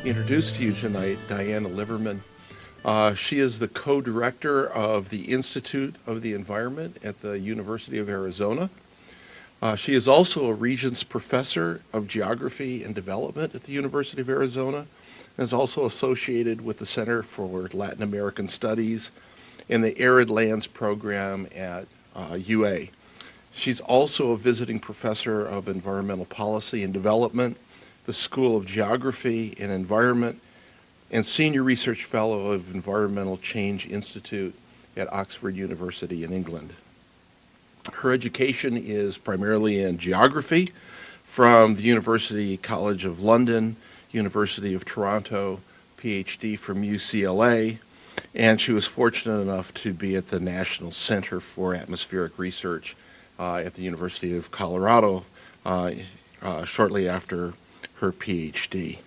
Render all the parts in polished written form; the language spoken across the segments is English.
introduce to you tonight Diana Liverman. She is the co-director of the Institute of the Environment at the University of Arizona. She is also a Regents Professor of Geography and Development at the University of Arizona, and is also associated with the Center for Latin American Studies in the Arid Lands Program at UA. She's also a visiting professor of Environmental Policy and Development, the School of Geography and Environment, and Senior Research Fellow of Environmental Change Institute at Oxford University in England. Her education is primarily in geography from the University College of London, University of Toronto, PhD from UCLA, and she was fortunate enough to be at the National Center for Atmospheric Research at the University of Colorado shortly after her PhD.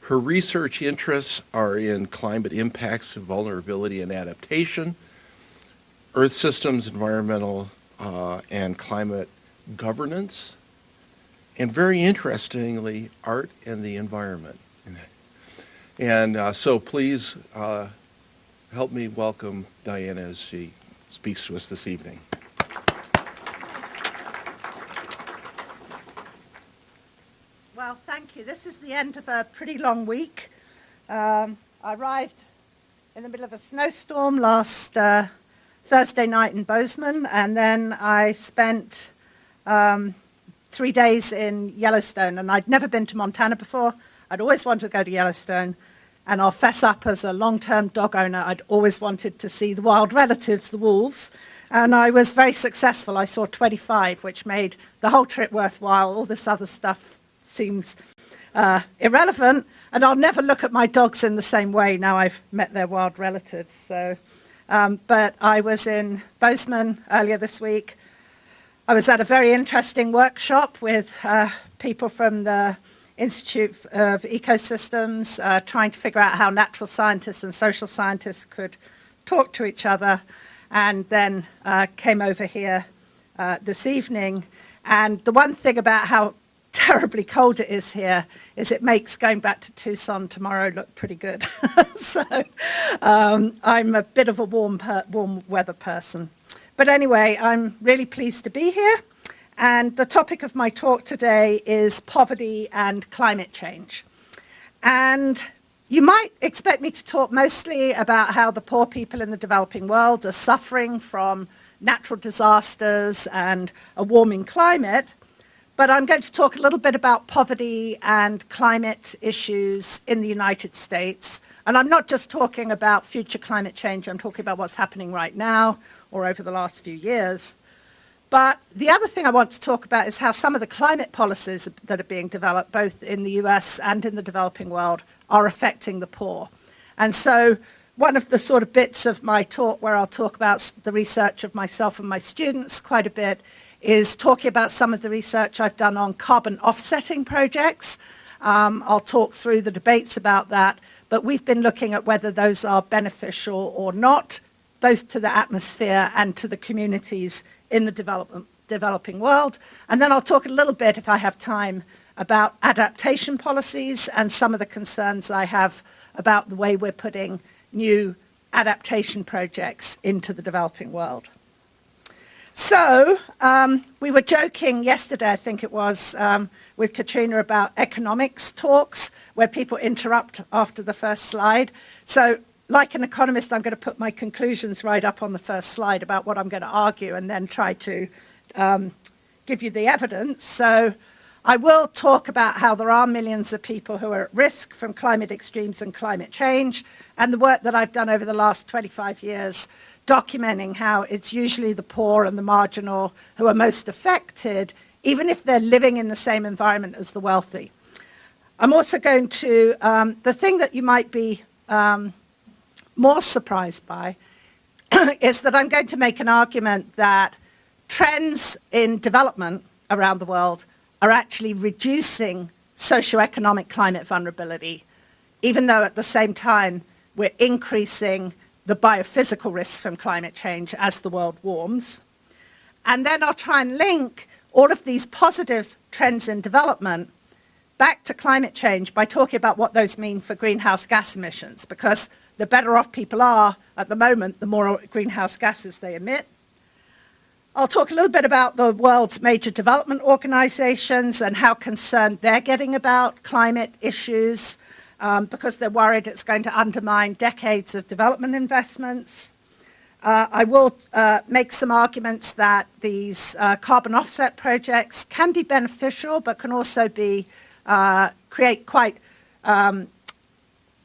Her research interests are in climate impacts, vulnerability, and adaptation, Earth systems, environmental and climate governance, and very interestingly, art and the environment. And so please help me welcome Diana as she speaks to us this evening. Well, thank you. This is the end of a pretty long week. I arrived in the middle of a snowstorm last Thursday night in Bozeman, and then I spent 3 days in Yellowstone, and I'd never been to Montana before. I'd always wanted to go to Yellowstone, and I'll fess up, as a long-term dog owner, I'd always wanted to see the wild relatives, the wolves, and I was very successful. I saw 25, which made the whole trip worthwhile. All this other stuff seems irrelevant, and I'll never look at my dogs in the same way now I've met their wild relatives. So. But I was in Bozeman earlier this week. I was at a very interesting workshop with people from the Institute of Ecosystems, trying to figure out how natural scientists and social scientists could talk to each other, and then came over here this evening. And the one thing about how terribly cold it is here is it makes going back to Tucson tomorrow look pretty good. So I'm a bit of a warm weather person. But anyway, I'm really pleased to be here. And the topic of my talk today is poverty and climate change. And you might expect me to talk mostly about how the poor people in the developing world are suffering from natural disasters and a warming climate. But I'm going to talk a little bit about poverty and climate issues in the United States. And I'm not just talking about future climate change, I'm talking about what's happening right now or over the last few years. But the other thing I want to talk about is how some of the climate policies that are being developed, both in the US and in the developing world, are affecting the poor. And so one of the sort of bits of my talk where I'll talk about the research of myself and my students quite a bit is talking about some of the research I've done on carbon offsetting projects. I'll talk through the debates about that, but we've been looking at whether those are beneficial or not, both to the atmosphere and to the communities in the developing world. And then I'll talk a little bit, if I have time, about adaptation policies and some of the concerns I have about the way we're putting new adaptation projects into the developing world. So we were joking yesterday, I think it was, with Katrina about economics talks where people interrupt after the first slide. So like an economist, I'm going to put my conclusions right up on the first slide about what I'm going to argue and then try to give you the evidence. So I will talk about how there are millions of people who are at risk from climate extremes and climate change, and the work that I've done over the last 25 years documenting how it's usually the poor and the marginal who are most affected, even if they're living in the same environment as the wealthy. I'm also going to, the thing that you might be more surprised by is that I'm going to make an argument that trends in development around the world are actually reducing socioeconomic climate vulnerability, even though at the same time we're increasing the biophysical risks from climate change as the world warms. And then I'll try and link all of these positive trends in development back to climate change by talking about what those mean for greenhouse gas emissions, because the better off people are at the moment, the more greenhouse gases they emit. I'll talk a little bit about the world's major development organizations and how concerned they're getting about climate issues, because they're worried it's going to undermine decades of development investments. I will make some arguments that these carbon offset projects can be beneficial, but can also create quite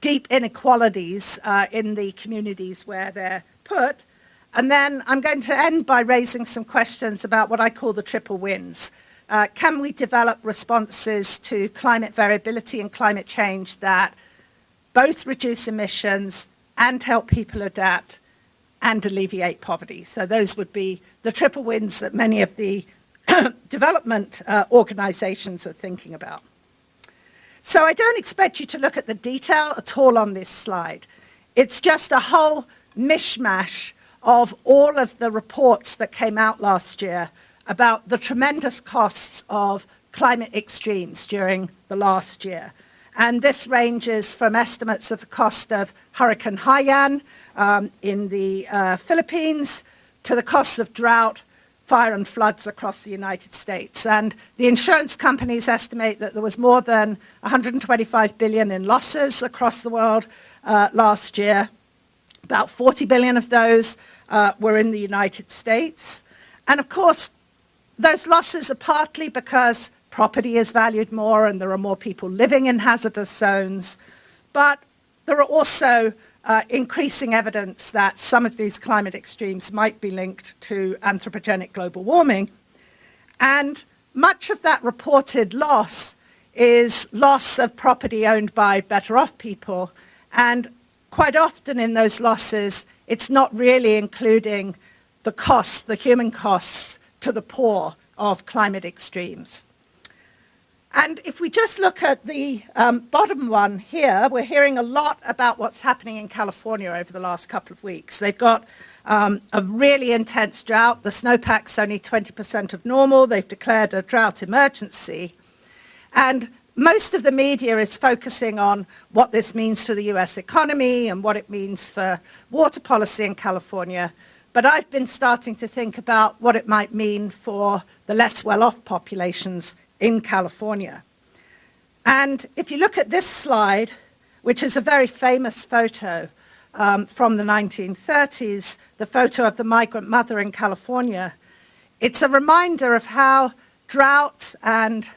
deep inequalities in the communities where they're put. And then I'm going to end by raising some questions about what I call the triple wins. Can we develop responses to climate variability and climate change that both reduce emissions and help people adapt and alleviate poverty? So those would be the triple wins that many of the development organizations are thinking about. So I don't expect you to look at the detail at all on this slide. It's just a whole mishmash of all of the reports that came out last year about the tremendous costs of climate extremes during the last year. And this ranges from estimates of the cost of Hurricane Haiyan in the Philippines to the costs of drought, fire and floods across the United States. And the insurance companies estimate that there was more than 125 billion in losses across the world last year. About 40 billion of those were in the United States. And of course, those losses are partly because property is valued more and there are more people living in hazardous zones. But there are also increasing evidence that some of these climate extremes might be linked to anthropogenic global warming. And much of that reported loss is loss of property owned by better off people. And quite often in those losses, it's not really including the costs, the human costs to the poor of climate extremes. And if we just look at the bottom one here, we're hearing a lot about what's happening in California over the last couple of weeks. They've got a really intense drought. The snowpack's only 20% of normal. They've declared a drought emergency. And most of the media is focusing on what this means for the US economy and what it means for water policy in California. But I've been starting to think about what it might mean for the less well-off populations in California. And if you look at this slide, which is a very famous photo from the 1930s, the photo of the migrant mother in California, it's a reminder of how drought and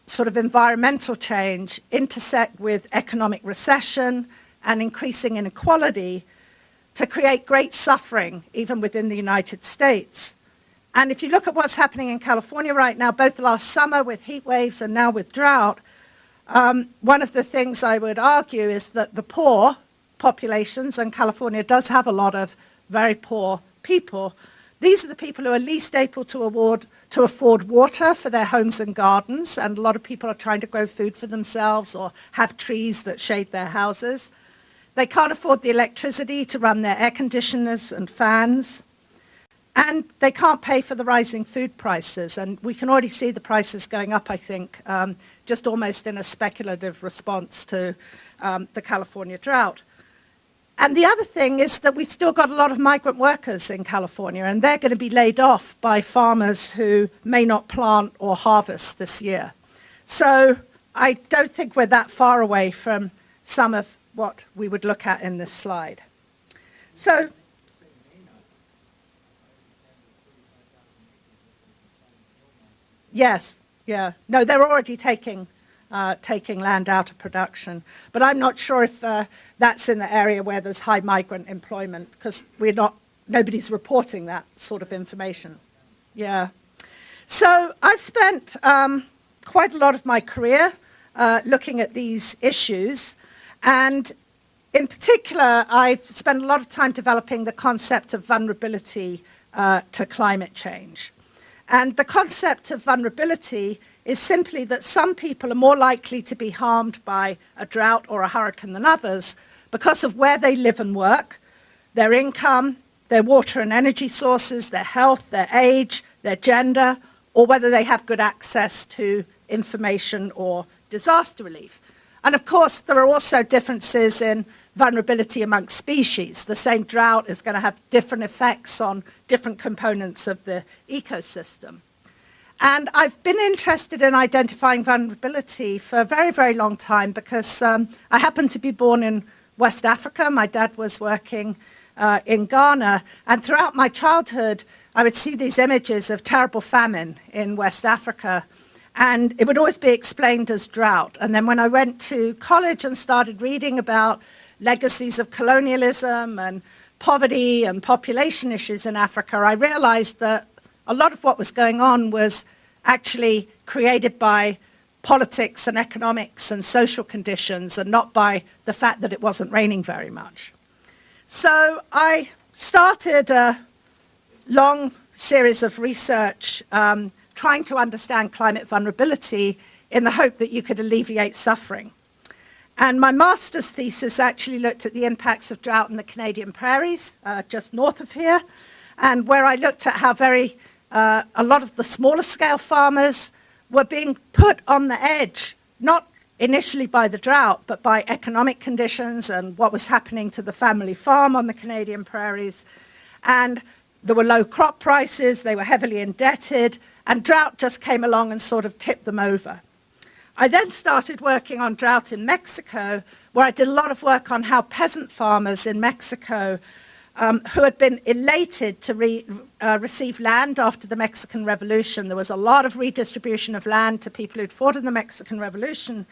sort of environmental change intersect with economic recession and increasing inequality to create great suffering, even within the United States. And if you look at what's happening in California right now, both last summer with heat waves and now with drought, one of the things I would argue is that the poor populations, and California does have a lot of very poor people, these are the people who are least able to afford water for their homes and gardens, and a lot of people are trying to grow food for themselves or have trees that shade their houses. They can't afford the electricity to run their air conditioners and fans, and they can't pay for the rising food prices. And we can already see the prices going up, I think, just almost in a speculative response to the California drought. And the other thing is that we've still got a lot of migrant workers in California, and they're going to be laid off by farmers who may not plant or harvest this year. So I don't think we're that far away from some of what we would look at in this slide. So, yes, yeah. No, they're already taking land out of production. But I'm not sure if that's in the area where there's high migrant employment, because nobody's reporting that sort of information. Yeah. So I've spent quite a lot of my career looking at these issues. And in particular, I've spent a lot of time developing the concept of vulnerability to climate change. And the concept of vulnerability is simply that some people are more likely to be harmed by a drought or a hurricane than others because of where they live and work, their income, their water and energy sources, their health, their age, their gender, or whether they have good access to information or disaster relief. And of course, there are also differences in vulnerability amongst species. The same drought is going to have different effects on different components of the ecosystem. And I've been interested in identifying vulnerability for a very, very long time because I happened to be born in West Africa. My dad was working in Ghana. And throughout my childhood, I would see these images of terrible famine in West Africa. And it would always be explained as drought. And then when I went to college and started reading about legacies of colonialism and poverty and population issues in Africa, I realized that a lot of what was going on was actually created by politics and economics and social conditions and not by the fact that it wasn't raining very much. So I started a long series of research trying to understand climate vulnerability in the hope that you could alleviate suffering. And my master's thesis actually looked at the impacts of drought in the Canadian prairies, just north of here, and where I looked at how a lot of the smaller scale farmers were being put on the edge, not initially by the drought, but by economic conditions and what was happening to the family farm on the Canadian prairies. And there were low crop prices, they were heavily indebted, and drought just came along and sort of tipped them over. I then started working on drought in Mexico, where I did a lot of work on how peasant farmers in Mexico who had been elated to receive land after the Mexican Revolution. There was a lot of redistribution of land to people who'd fought in the Mexican Revolution.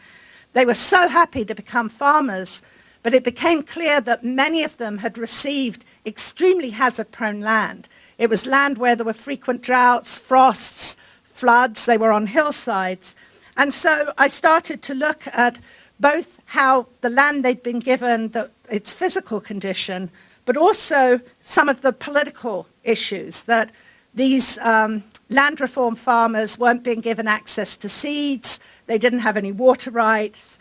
They were so happy to become farmers, but it became clear that many of them had received extremely hazard-prone land. It was land where there were frequent droughts, frosts, floods. They were on hillsides. And so I started to look at both how the land they'd been given, its physical condition, but also some of the political issues, that these land reform farmers weren't being given access to seeds, they didn't have any water rights,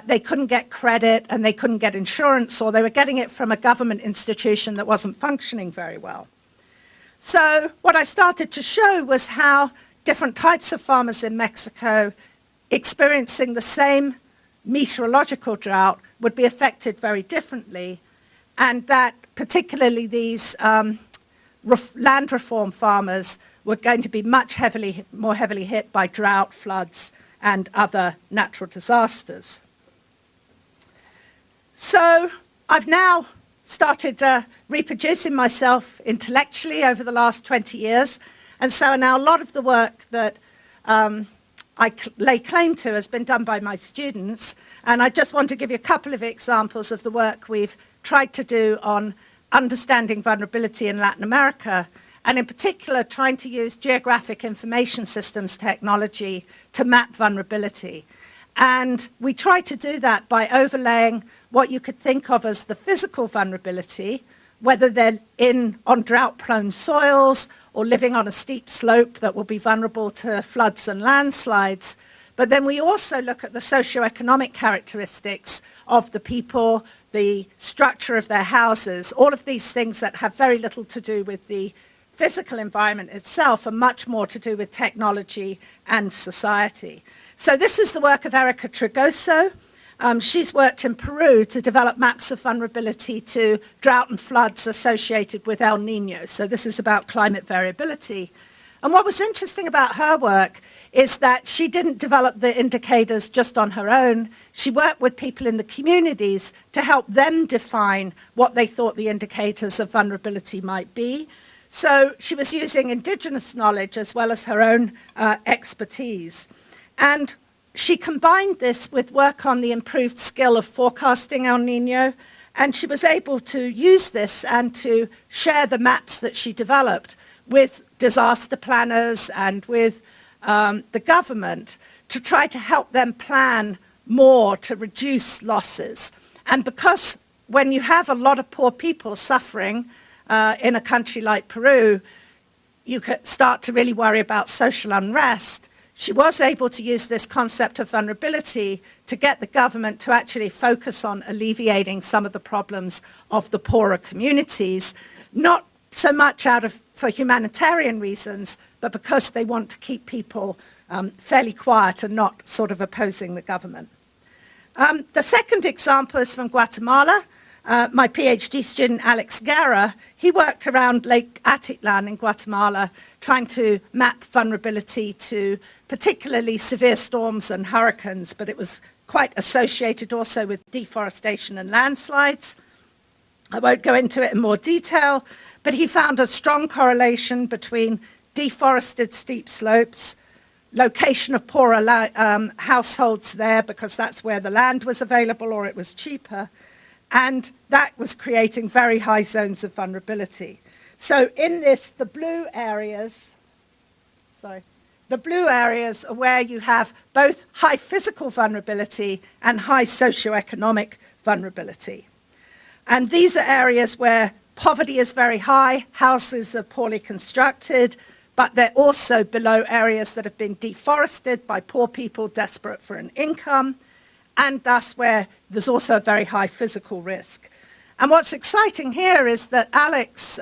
they couldn't get credit, and they couldn't get insurance, or they were getting it from a government institution that wasn't functioning very well. So what I started to show was how different types of farmers in Mexico experiencing the same meteorological drought would be affected very differently, and that particularly these land reform farmers were going to be much more heavily hit by drought, floods, and other natural disasters. So I've now started reproducing myself intellectually over the last 20 years, and so now a lot of the work that I lay claim to has been done by my students, and I just want to give you a couple of examples of the work we've tried to do on understanding vulnerability in Latin America, and in particular trying to use geographic information systems technology to map vulnerability. And we try to do that by overlaying what you could think of as the physical vulnerability, whether they're on drought-prone soils or living on a steep slope that will be vulnerable to floods and landslides. But then we also look at the socioeconomic characteristics of the people, the structure of their houses, all of these things that have very little to do with the physical environment itself and much more to do with technology and society. So this is the work of Erika Trudeau. She's worked in Peru to develop maps of vulnerability to drought and floods associated with El Nino. So this is about climate variability. And what was interesting about her work is that she didn't develop the indicators just on her own. She worked with people in the communities to help them define what they thought the indicators of vulnerability might be. So she was using indigenous knowledge as well as her own expertise. And she combined this with work on the improved skill of forecasting El Nino, and she was able to use this and to share the maps that she developed with disaster planners and with the government to try to help them plan more to reduce losses. And because when you have a lot of poor people suffering in a country like Peru, you could start to really worry about social unrest. She was able to use this concept of vulnerability to get the government to actually focus on alleviating some of the problems of the poorer communities, not so much for humanitarian reasons, but because they want to keep people fairly quiet and not sort of opposing the government. The second example is from Guatemala. My PhD student, Alex Guerra, he worked around Lake Atitlan in Guatemala, trying to map vulnerability to particularly severe storms and hurricanes, but it was quite associated also with deforestation and landslides. I won't go into it in more detail, but he found a strong correlation between deforested steep slopes, location of poorer households there because that's where the land was available or it was cheaper, and that was creating very high zones of vulnerability. So in this, the blue areas are where you have both high physical vulnerability and high socioeconomic vulnerability. And these are areas where poverty is very high, houses are poorly constructed, but they're also below areas that have been deforested by poor people desperate for an income, and thus where there's also a very high physical risk. And what's exciting here is that Alex,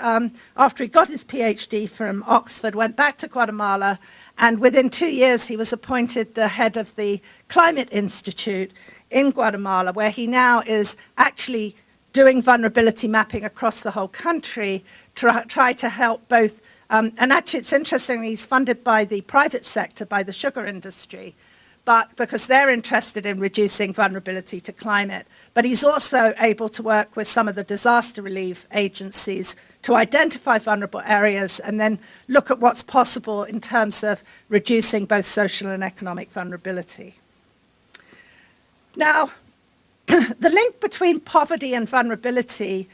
after he got his PhD from Oxford, went back to Guatemala, and within 2 years he was appointed the head of the Climate Institute in Guatemala, where he now is actually doing vulnerability mapping across the whole country to try to help both, and actually it's interesting, he's funded by the private sector, by the sugar industry, but because they're interested in reducing vulnerability to climate. But he's also able to work with some of the disaster relief agencies to identify vulnerable areas and then look at what's possible in terms of reducing both social and economic vulnerability. Now, the link between poverty and vulnerability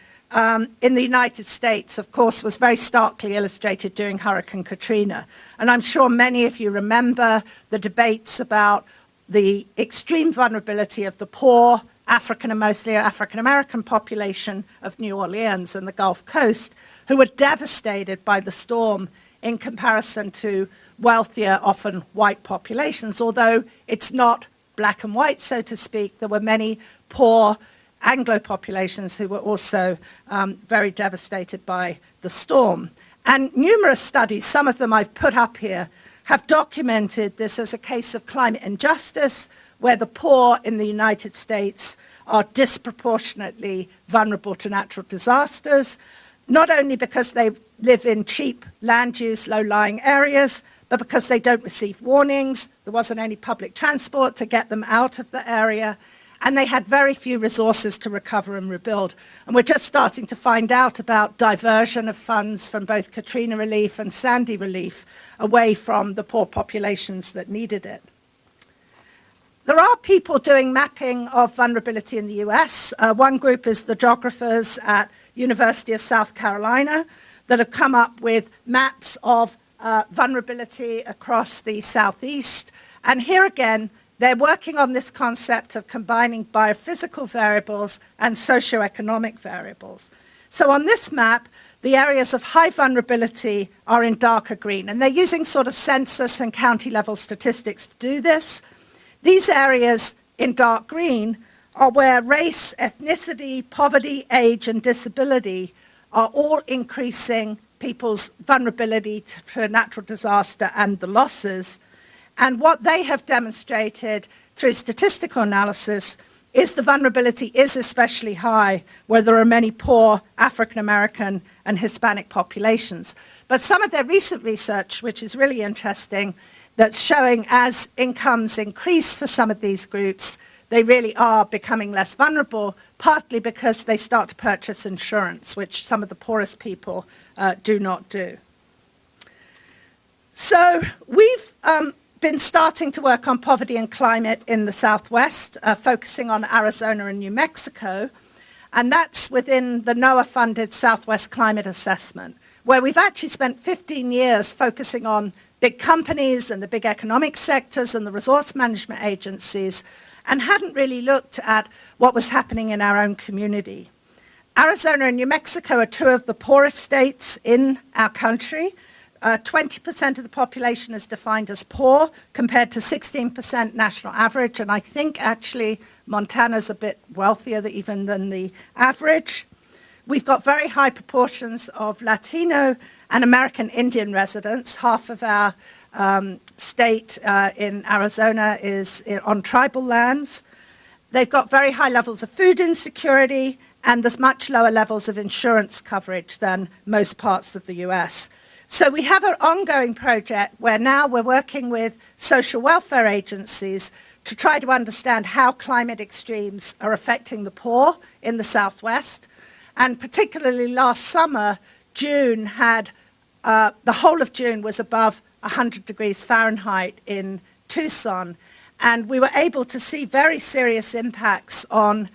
in the United States, of course, was very starkly illustrated during Hurricane Katrina. And I'm sure many of you remember the debates about the extreme vulnerability of the poor African and mostly African-American population of New Orleans and the Gulf Coast, who were devastated by the storm in comparison to wealthier, often white populations. Although it's not black and white, so to speak, there were many poor Anglo populations who were also very devastated by the storm. And numerous studies, some of them I've put up here, have documented this as a case of climate injustice, where the poor in the United States are disproportionately vulnerable to natural disasters, not only because they live in cheap land use, low-lying areas, but because they don't receive warnings, there wasn't any public transport to get them out of the area, and they had very few resources to recover and rebuild. And we're just starting to find out about diversion of funds from both Katrina relief and Sandy relief away from the poor populations that needed it. There are people doing mapping of vulnerability in the US. One group is the geographers at University of South Carolina that have come up with maps of vulnerability across the Southeast. And here again, they're working on this concept of combining biophysical variables and socioeconomic variables. So on this map, the areas of high vulnerability are in darker green, and they're using sort of census and county level statistics to do this. These areas in dark green are where race, ethnicity, poverty, age, and disability are all increasing people's vulnerability to natural disaster and the losses. And what they have demonstrated through statistical analysis is the vulnerability is especially high where there are many poor African American and Hispanic populations. But some of their recent research, which is really interesting, that's showing as incomes increase for some of these groups, they really are becoming less vulnerable, partly because they start to purchase insurance, which some of the poorest people do not do. So we've been starting to work on poverty and climate in the Southwest, focusing on Arizona and New Mexico, and that's within the NOAA-funded Southwest Climate Assessment, where we've actually spent 15 years focusing on big companies and the big economic sectors and the resource management agencies, and hadn't really looked at what was happening in our own community. Arizona and New Mexico are two of the poorest states in our country. 20% of the population is defined as poor, compared to 16% national average, and I think actually Montana's a bit wealthier even than the average. We've got very high proportions of Latino and American Indian residents. Half of our state in Arizona is on tribal lands. They've got very high levels of food insecurity, and there's much lower levels of insurance coverage than most parts of the US. So we have an ongoing project where now we're working with social welfare agencies to try to understand how climate extremes are affecting the poor in the Southwest. And particularly last summer, June had, the whole of June was above 100 degrees Fahrenheit in Tucson. And we were able to see very serious impacts on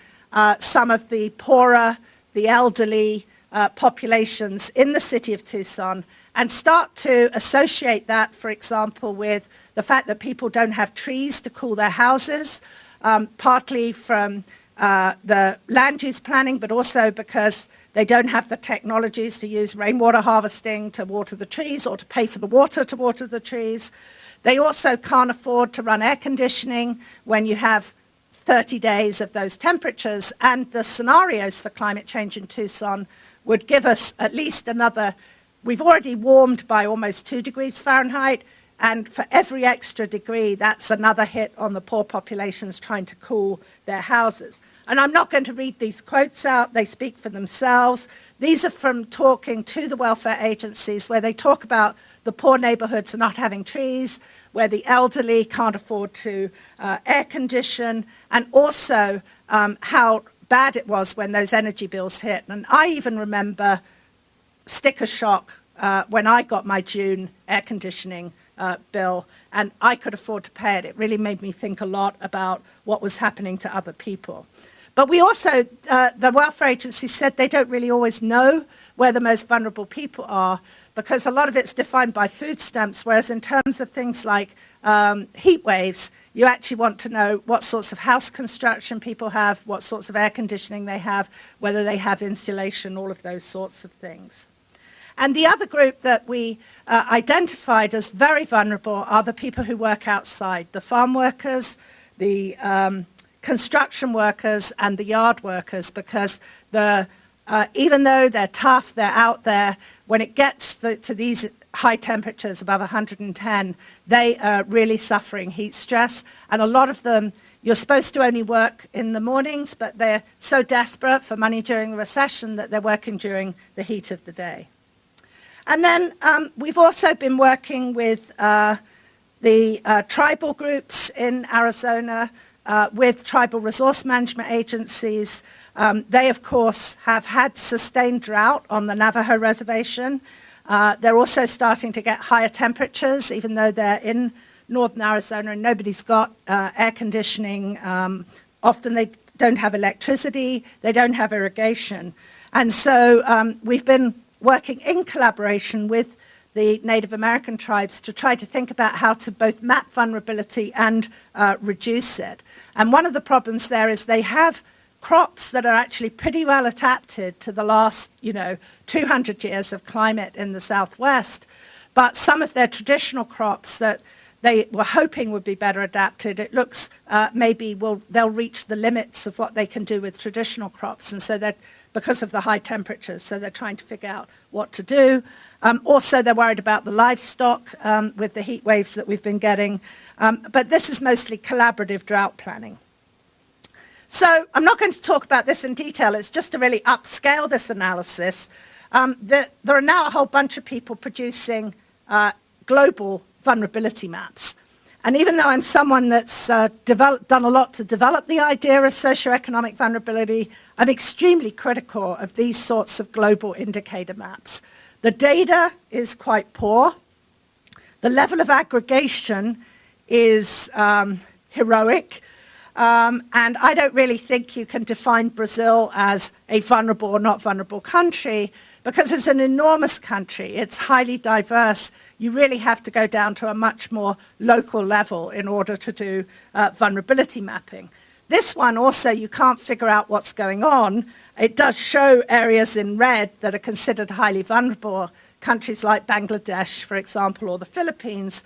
some of the poorer, the elderly populations in the city of Tucson, and start to associate that, for example, with the fact that people don't have trees to cool their houses, partly from the land use planning, but also because they don't have the technologies to use rainwater harvesting to water the trees or to pay for the water to water the trees. They also can't afford to run air conditioning when you have 30 days of those temperatures, and the scenarios for climate change in Tucson would give us at least another, we've already warmed by almost 2 degrees Fahrenheit, and for every extra degree, that's another hit on the poor populations trying to cool their houses. And I'm not going to read these quotes out, they speak for themselves. These are from talking to the welfare agencies where they talk about the poor neighborhoods not having trees, where the elderly can't afford to air condition, and also how bad it was when those energy bills hit. And I even remember sticker shock when I got my June air conditioning bill, and I could afford to pay it. It really made me think a lot about what was happening to other people. But we also, the welfare agency said they don't really always know where the most vulnerable people are, because a lot of it's defined by food stamps, whereas in terms of things like heat waves, you actually want to know what sorts of house construction people have, what sorts of air conditioning they have, whether they have insulation, all of those sorts of things. And the other group that we identified as very vulnerable are the people who work outside, the farm workers, the construction workers, and the yard workers, because even though they're tough, they're out there, when it gets to these high temperatures above 110, they are really suffering heat stress. And a lot of them, you're supposed to only work in the mornings, but they're so desperate for money during the recession that they're working during the heat of the day. And then we've also been working with the tribal groups in Arizona, with tribal resource management agencies. They, of course, have had sustained drought on the Navajo reservation. They're also starting to get higher temperatures, even though they're in northern Arizona and nobody's got air conditioning. Often they don't have electricity, they don't have irrigation. And so we've been working in collaboration with the Native American tribes to try to think about how to both map vulnerability and reduce it. And one of the problems there is they have crops that are actually pretty well adapted to the last, 200 years of climate in the Southwest, but some of their traditional crops that they were hoping would be better adapted, it looks maybe they'll reach the limits of what they can do with traditional crops, and so that because of the high temperatures, so they're trying to figure out what to do. Also, they're worried about the livestock with the heat waves that we've been getting, but this is mostly collaborative drought planning. So I'm not going to talk about this in detail, it's just to really upscale this analysis. There are now a whole bunch of people producing global vulnerability maps. And even though I'm someone that's done a lot to develop the idea of socioeconomic vulnerability, I'm extremely critical of these sorts of global indicator maps. The data is quite poor. The level of aggregation is heroic. And I don't really think you can define Brazil as a vulnerable or not vulnerable country, because it's an enormous country. It's highly diverse. You really have to go down to a much more local level in order to do vulnerability mapping. This one also, you can't figure out what's going on. It does show areas in red that are considered highly vulnerable, countries like Bangladesh, for example, or the Philippines.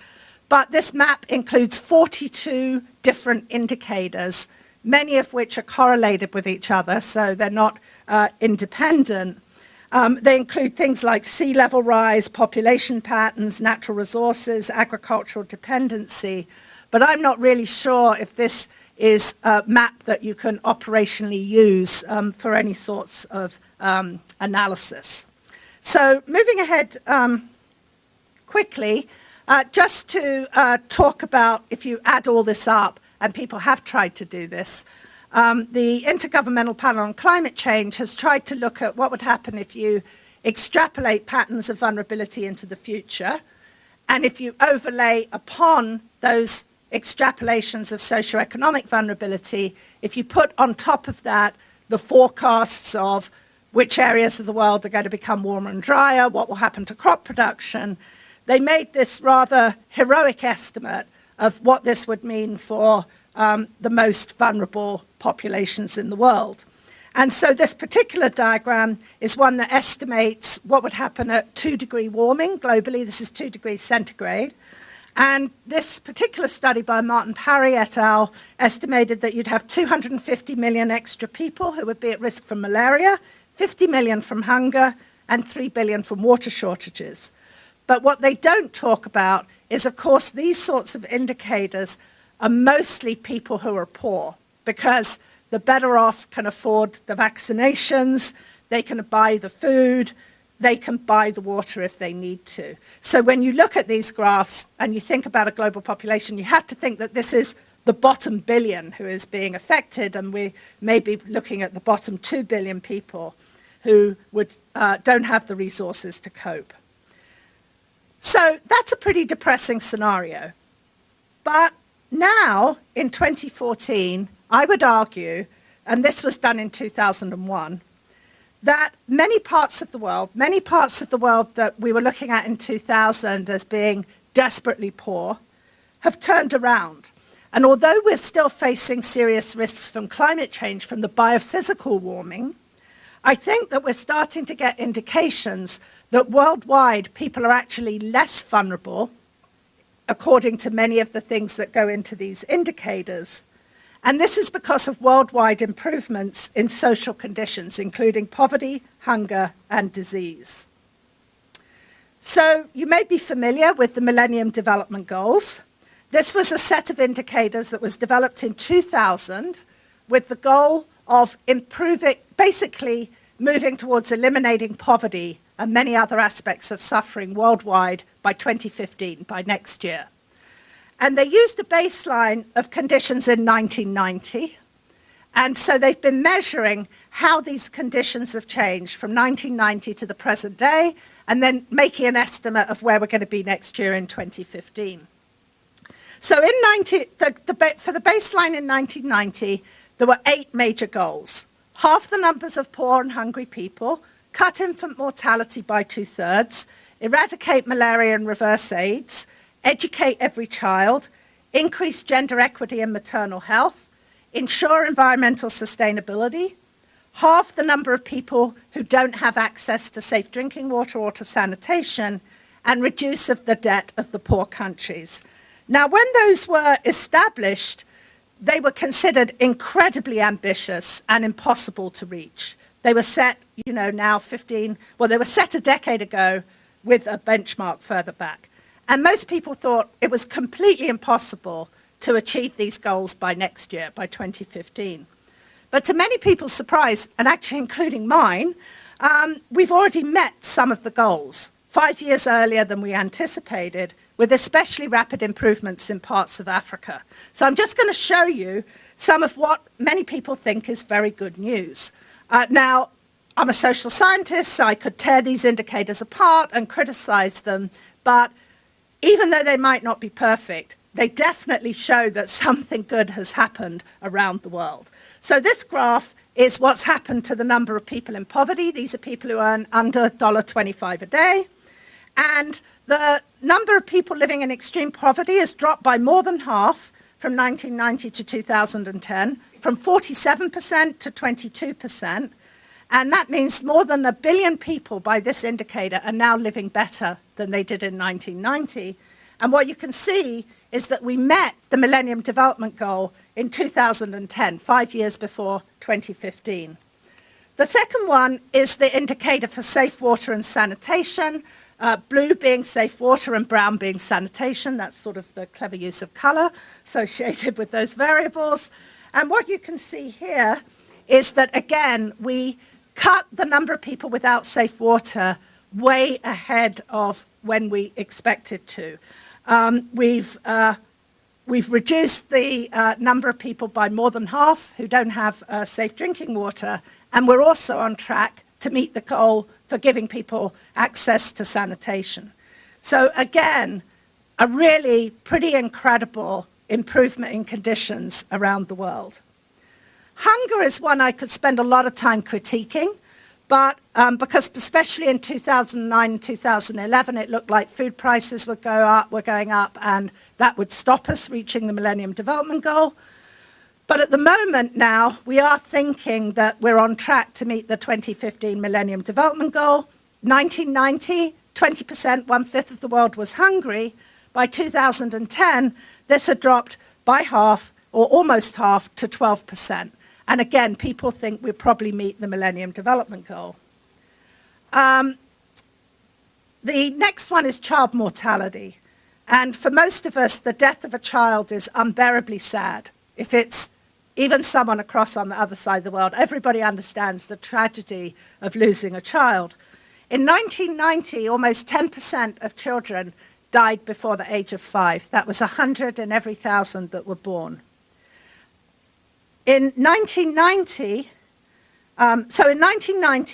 But this map includes 42 different indicators, many of which are correlated with each other, so they're not independent. They include things like sea level rise, population patterns, natural resources, agricultural dependency. But I'm not really sure if this is a map that you can operationally use for any sorts of analysis. So moving ahead quickly, just to talk about, if you add all this up, and people have tried to do this, the Intergovernmental Panel on Climate Change has tried to look at what would happen if you extrapolate patterns of vulnerability into the future, and if you overlay upon those extrapolations of socioeconomic vulnerability, if you put on top of that the forecasts of which areas of the world are going to become warmer and drier, what will happen to crop production, they made this rather heroic estimate of what this would mean for the most vulnerable populations in the world. And so this particular diagram is one that estimates what would happen at 2-degree warming globally. This is 2 degrees centigrade. And this particular study by Martin Parry et al. Estimated that you'd have 250 million extra people who would be at risk from malaria, 50 million from hunger, and 3 billion from water shortages. But what they don't talk about is, of course, these sorts of indicators are mostly people who are poor, because the better off can afford the vaccinations, they can buy the food, they can buy the water if they need to. So when you look at these graphs and you think about a global population, you have to think that this is the bottom billion who is being affected, and we may be looking at the bottom 2 billion people who don't have the resources to cope. So that's a pretty depressing scenario. But now, in 2014, I would argue, and this was done in 2001, that many parts of the world that we were looking at in 2000 as being desperately poor, have turned around. And although we're still facing serious risks from climate change, from the biophysical warming, I think that we're starting to get indications that worldwide people are actually less vulnerable, according to many of the things that go into these indicators. And this is because of worldwide improvements in social conditions, including poverty, hunger, and disease. So you may be familiar with the Millennium Development Goals. This was a set of indicators that was developed in 2000 with the goal of improving, basically moving towards eliminating poverty and many other aspects of suffering worldwide by 2015, by next year. And they used a baseline of conditions in 1990. And so they've been measuring how these conditions have changed from 1990 to the present day, and then making an estimate of where we're going to be next year in 2015. So for the baseline in 1990, there were 8 major goals. Half the numbers of poor and hungry people, cut infant mortality by 2/3, eradicate malaria and reverse AIDS, educate every child, increase gender equity and maternal health, ensure environmental sustainability, half the number of people who don't have access to safe drinking water or to sanitation, and reduce of the debt of the poor countries. Now, when those were established, they were considered incredibly ambitious and impossible to reach. They were set, they were set a decade ago with a benchmark further back. And most people thought it was completely impossible to achieve these goals by next year, by 2015. But to many people's surprise, and actually including mine, we've already met some of the goals 5 years earlier than we anticipated, with especially rapid improvements in parts of Africa. So I'm just going to show you some of what many people think is very good news. Now, I'm a social scientist, so I could tear these indicators apart and criticize them, but even though they might not be perfect, they definitely show that something good has happened around the world. So this graph is what's happened to the number of people in poverty. These are people who earn under $1.25 a day. And the number of people living in extreme poverty has dropped by more than half from 1990 to 2010, from 47% to 22%. And that means more than 1 billion people by this indicator are now living better than they did in 1990. And what you can see is that we met the Millennium Development Goal in 2010, 5 years before 2015. The second one is the indicator for safe water and sanitation, blue being safe water and brown being sanitation. That's sort of the clever use of color associated with those variables. And what you can see here is that, again, we cut the number of people without safe water way ahead of when we expected to. We've reduced the number of people by more than half who don't have safe drinking water, and we're also on track to meet the goal for giving people access to sanitation. So again, a really pretty incredible improvement in conditions around the world. Hunger is one I could spend a lot of time critiquing, but because especially in 2009 and 2011, it looked like food prices were going up, and that would stop us reaching the Millennium Development Goal. But at the moment now, we are thinking that we're on track to meet the 2015 Millennium Development Goal. 1990, 20%, 1/5 of the world was hungry. By 2010, this had dropped by half, or almost half, to 12%. And again, people think we'll probably meet the Millennium Development Goal. The next one is child mortality. And for most of us, the death of a child is unbearably sad. If it's even someone across on the other side of the world, everybody understands the tragedy of losing a child. In 1990, almost 10% of children died before the age of 5. That was 100 in every 1,000 that were born. In 1990,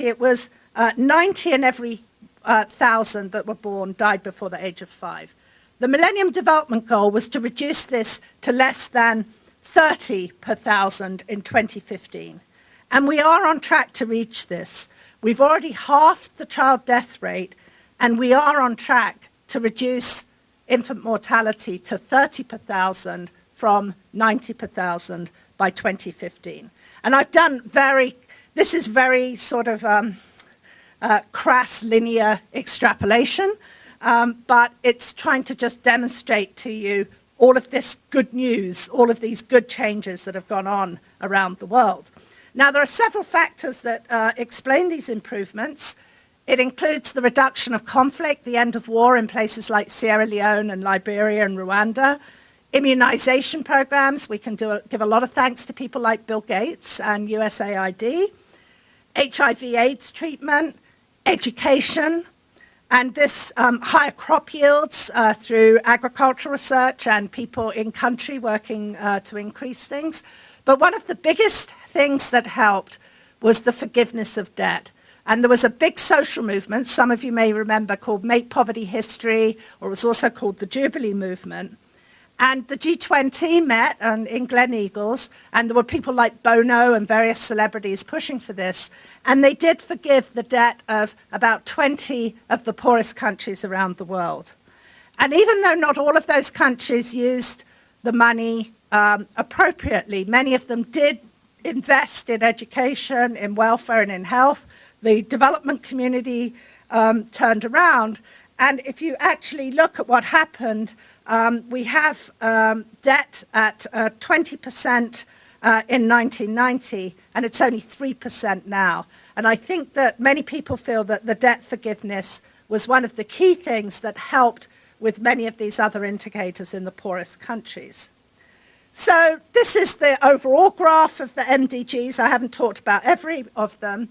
it was 90 in every 1,000 that were born died before the age of 5. The Millennium Development Goal was to reduce this to less than 30 per 1,000 in 2015. And we are on track to reach this. We've already halved the child death rate, and we are on track to reduce infant mortality to 30 per 1,000 from 90 per 1,000 by 2015. And I've done this is very sort of crass linear extrapolation, but it's trying to just demonstrate to you all of this good news, all of these good changes that have gone on around the world. Now, there are several factors that explain these improvements. It includes the reduction of conflict, the end of war in places like Sierra Leone and Liberia and Rwanda, immunization programs. We can give a lot of thanks to people like Bill Gates and USAID, HIV/AIDS treatment, education, and this higher crop yields through agricultural research and people in country working to increase things. But one of the biggest things that helped was the forgiveness of debt. And there was a big social movement, some of you may remember, called Make Poverty History, or it was also called the Jubilee Movement. And the G20 met in Glen Eagles, and there were people like Bono and various celebrities pushing for this. And they did forgive the debt of about 20 of the poorest countries around the world. And even though not all of those countries used the money appropriately, many of them did invest in education, in welfare, and in health. The development community turned around. And if you actually look at what happened, we have debt at 20% in 1990, and it's only 3% now. And I think that many people feel that the debt forgiveness was one of the key things that helped with many of these other indicators in the poorest countries. So this is the overall graph of the MDGs. I haven't talked about every of them.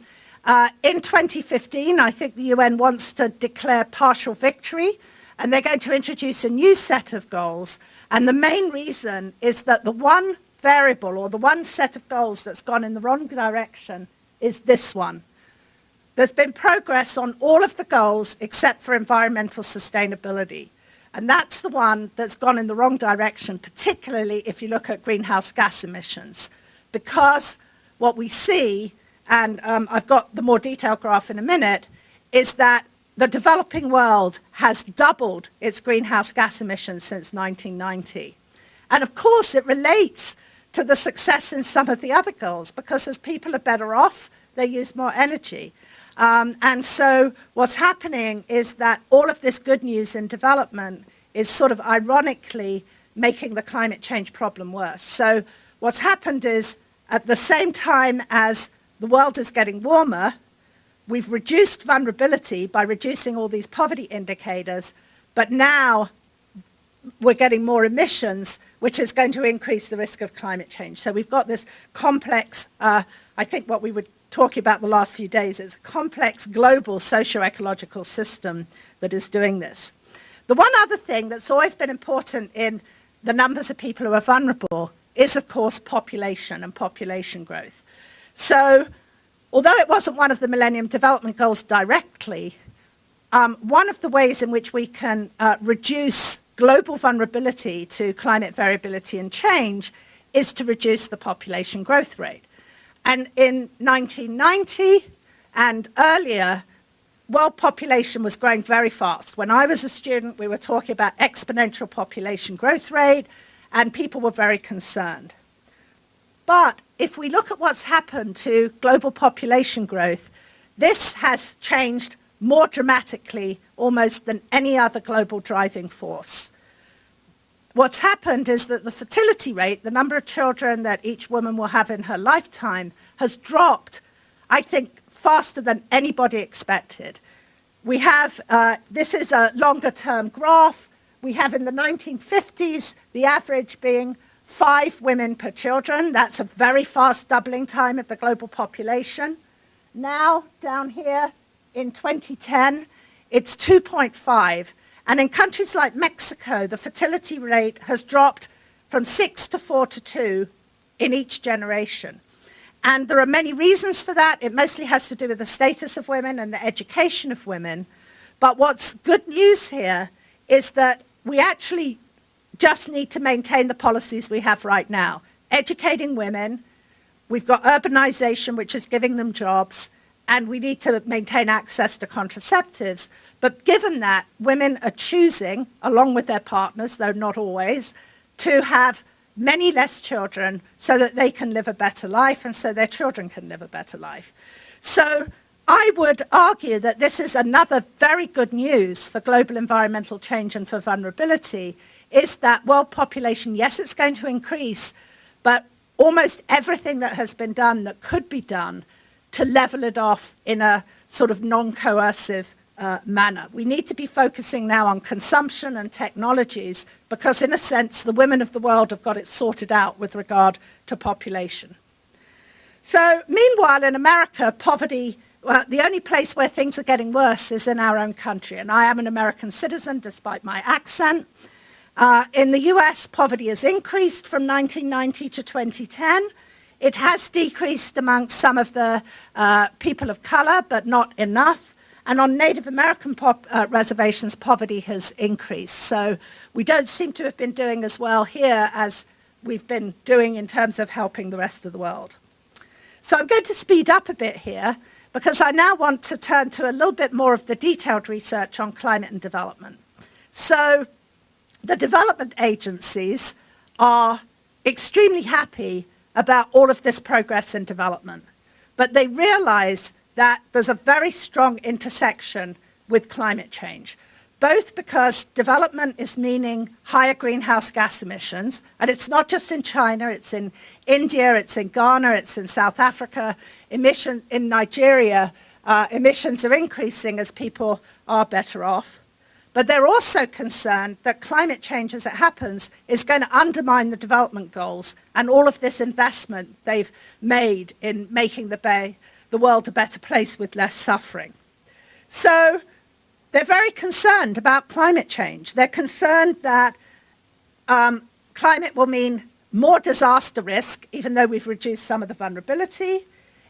In 2015, I think the UN wants to declare partial victory, and they're going to introduce a new set of goals. And the main reason is that the one variable or the one set of goals that's gone in the wrong direction is this one. There's been progress on all of the goals except for environmental sustainability. And that's the one that's gone in the wrong direction, particularly if you look at greenhouse gas emissions. Because what we see, and I've got the more detailed graph in a minute, is that the developing world has doubled its greenhouse gas emissions since 1990. And of course, it relates to the success in some of the other goals, because as people are better off, they use more energy. And so what's happening is that all of this good news in development is sort of ironically making the climate change problem worse. So what's happened is at the same time as the world is getting warmer, we've reduced vulnerability by reducing all these poverty indicators, but now we're getting more emissions, which is going to increase the risk of climate change. So we've got this complex, I think what we were talking about the last few days is a complex global socio-ecological system that is doing this. The one other thing that's always been important in the numbers of people who are vulnerable is, of course, population and population growth. So although it wasn't one of the Millennium Development Goals directly, one of the ways in which we can reduce global vulnerability to climate variability and change is to reduce the population growth rate. And in 1990 and earlier, world population was growing very fast. When I was a student, we were talking about exponential population growth rate, and people were very concerned. But if we look at what's happened to global population growth, this has changed more dramatically almost than any other global driving force. What's happened is that the fertility rate, the number of children that each woman will have in her lifetime, has dropped, I think, faster than anybody expected. We have, this is a longer term graph. We have in the 1950s, the average being 5 women per children. That's a very fast doubling time of the global population. Now, down here in 2010, it's 2.5. And in countries like Mexico, the fertility rate has dropped from 6 to 4 to 2 in each generation. And there are many reasons for that. It mostly has to do with the status of women and the education of women. But what's good news here is that we actually just need to maintain the policies we have right now. Educating women, we've got urbanization, which is giving them jobs, and we need to maintain access to contraceptives. But given that, women are choosing, along with their partners, though not always, to have many less children so that they can live a better life and so their children can live a better life. So I would argue that this is another very good news for global environmental change and for vulnerability, is that world population, yes, it's going to increase, but almost everything that has been done that could be done to level it off in a sort of non-coercive manner. We need to be focusing now on consumption and technologies because, in a sense, the women of the world have got it sorted out with regard to population. So, meanwhile, in America, poverty, well, the only place where things are getting worse is in our own country. And I am an American citizen, despite my accent. In the US, poverty has increased from 1990 to 2010. It has decreased amongst some of the people of color, but not enough. And on Native American reservations, poverty has increased. So we don't seem to have been doing as well here as we've been doing in terms of helping the rest of the world. So I'm going to speed up a bit here because I now want to turn to a little bit more of the detailed research on climate and development. So the development agencies are extremely happy about all of this progress in development, but they realize that there's a very strong intersection with climate change, both because development is meaning higher greenhouse gas emissions, and it's not just in China, it's in India, it's in Ghana, it's in South Africa, in Nigeria, emissions are increasing as people are better off. But they're also concerned that climate change, as it happens, is going to undermine the development goals and all of this investment they've made in making the world a better place with less suffering. So they're very concerned about climate change. They're concerned that climate will mean more disaster risk, even though we've reduced some of the vulnerability.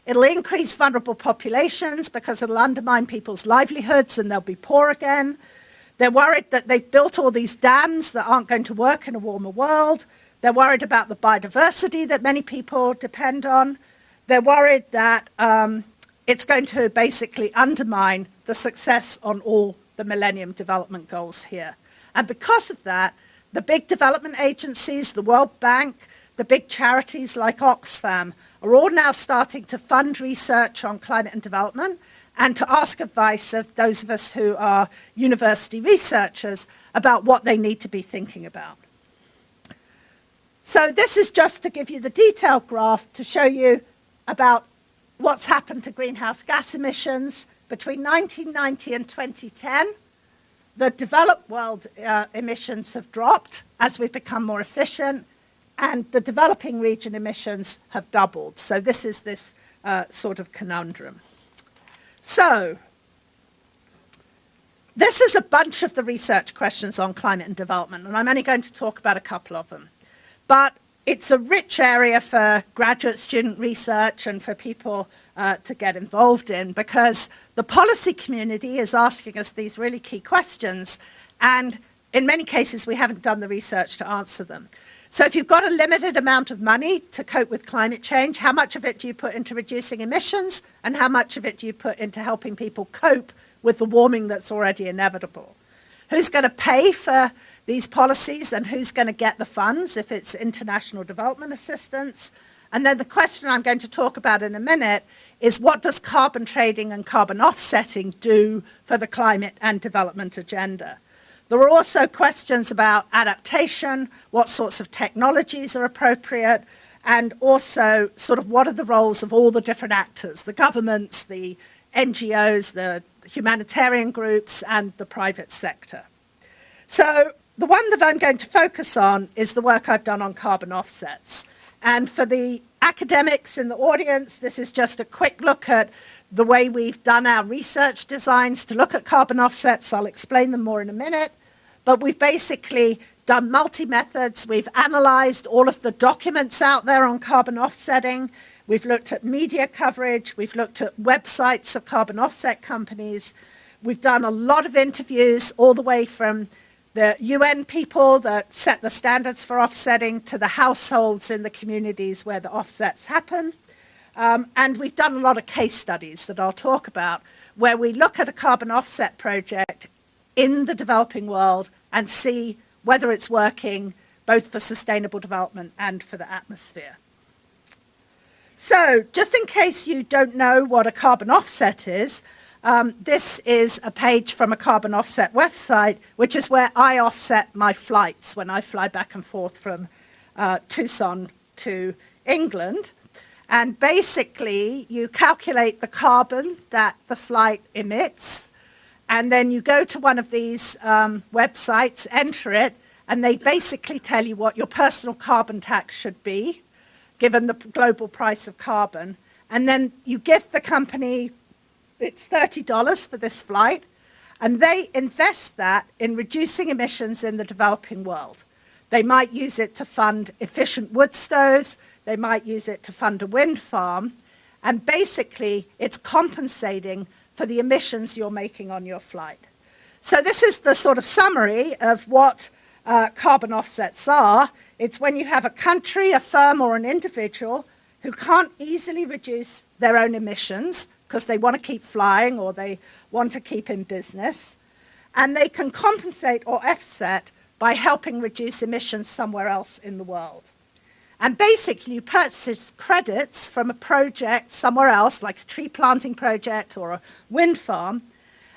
It'll increase vulnerable populations because it'll undermine people's livelihoods and they'll be poor again. They're worried that they've built all these dams that aren't going to work in a warmer world. They're worried about the biodiversity that many people depend on. They're worried that it's going to basically undermine the success on all the Millennium Development Goals here. And because of that, the big development agencies, the World Bank, the big charities like Oxfam are all now starting to fund research on climate and development and to ask advice of those of us who are university researchers about what they need to be thinking about. So this is just to give you the detailed graph to show you about what's happened to greenhouse gas emissions between 1990 and 2010. The developed world emissions have dropped as we've become more efficient, and the developing region emissions have doubled. So this is this sort of conundrum. So this is a bunch of the research questions on climate and development, and I'm only going to talk about a couple of them. But it's a rich area for graduate student research and for people to get involved in, because the policy community is asking us these really key questions, and in many cases we haven't done the research to answer them. So if you've got a limited amount of money to cope with climate change, how much of it do you put into reducing emissions, and how much of it do you put into helping people cope with the warming that's already inevitable? Who's going to pay for these policies, and who's going to get the funds if it's international development assistance? And then the question I'm going to talk about in a minute is, what does carbon trading and carbon offsetting do for the climate and development agenda? There are also questions about adaptation, what sorts of technologies are appropriate, and also sort of what are the roles of all the different actors, the governments, the NGOs, the humanitarian groups, and the private sector. So the one that I'm going to focus on is the work I've done on carbon offsets. And for the academics in the audience, this is just a quick look at the way we've done our research designs to look at carbon offsets. I'll explain them more in a minute. But we've basically done multi-methods. We've analyzed all of the documents out there on carbon offsetting. We've looked at media coverage. We've looked at websites of carbon offset companies. We've done a lot of interviews, all the way from the UN people that set the standards for offsetting to the households in the communities where the offsets happen. And we've done a lot of case studies that I'll talk about, where we look at a carbon offset project in the developing world and see whether it's working both for sustainable development and for the atmosphere. So just in case you don't know what a carbon offset is, this is a page from a carbon offset website, which is where I offset my flights when I fly back and forth from Tucson to England. And basically, you calculate the carbon that the flight emits, and then you go to one of these websites, enter it, and they basically tell you what your personal carbon tax should be, given the global price of carbon. And then you give the company, it's $30 for this flight, and they invest that in reducing emissions in the developing world. They might use it to fund efficient wood stoves, they might use it to fund a wind farm, and basically it's compensating for the emissions you're making on your flight. So this is the sort of summary of what carbon offsets are. It's when you have a country, a firm, or an individual who can't easily reduce their own emissions because they want to keep flying or they want to keep in business, and they can compensate or offset by helping reduce emissions somewhere else in the world. And basically, you purchase credits from a project somewhere else, like a tree planting project or a wind farm,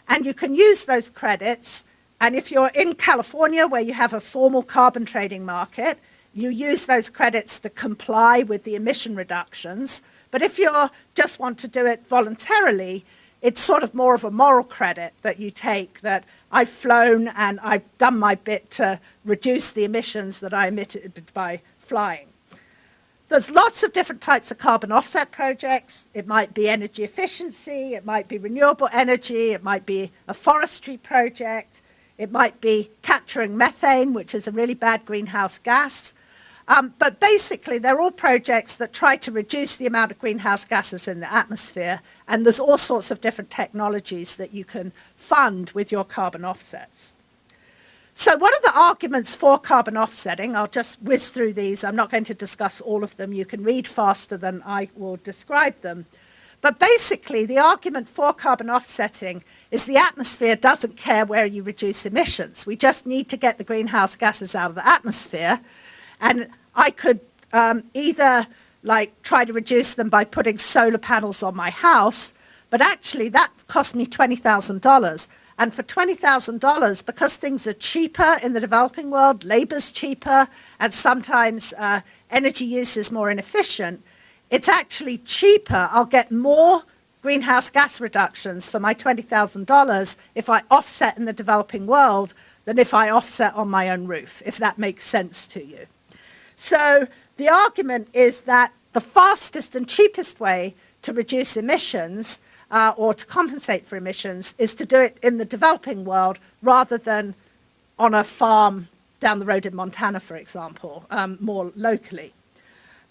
and you can use those credits. And if you're in California, where you have a formal carbon trading market, you use those credits to comply with the emission reductions. But if you just want to do it voluntarily, it's sort of more of a moral credit that you take, that I've flown and I've done my bit to reduce the emissions that I emitted by flying. There's lots of different types of carbon offset projects. It might be energy efficiency, it might be renewable energy, it might be a forestry project, it might be capturing methane, which is a really bad greenhouse gas. But basically, they're all projects that try to reduce the amount of greenhouse gases in the atmosphere, and there's all sorts of different technologies that you can fund with your carbon offsets. So what are the arguments for carbon offsetting? I'll just whiz through these. I'm not going to discuss all of them. You can read faster than I will describe them. But basically, the argument for carbon offsetting is the atmosphere doesn't care where you reduce emissions. We just need to get the greenhouse gases out of the atmosphere. And I could either try to reduce them by putting solar panels on my house, but actually that cost me $20,000. And for $20,000, because things are cheaper in the developing world, labor's cheaper, and sometimes energy use is more inefficient, it's actually cheaper. I'll get more greenhouse gas reductions for my $20,000 if I offset in the developing world than if I offset on my own roof, if that makes sense to you. So the argument is that the fastest and cheapest way to reduce emissions or to compensate for emissions is to do it in the developing world rather than on a farm down the road in Montana, for example, more locally.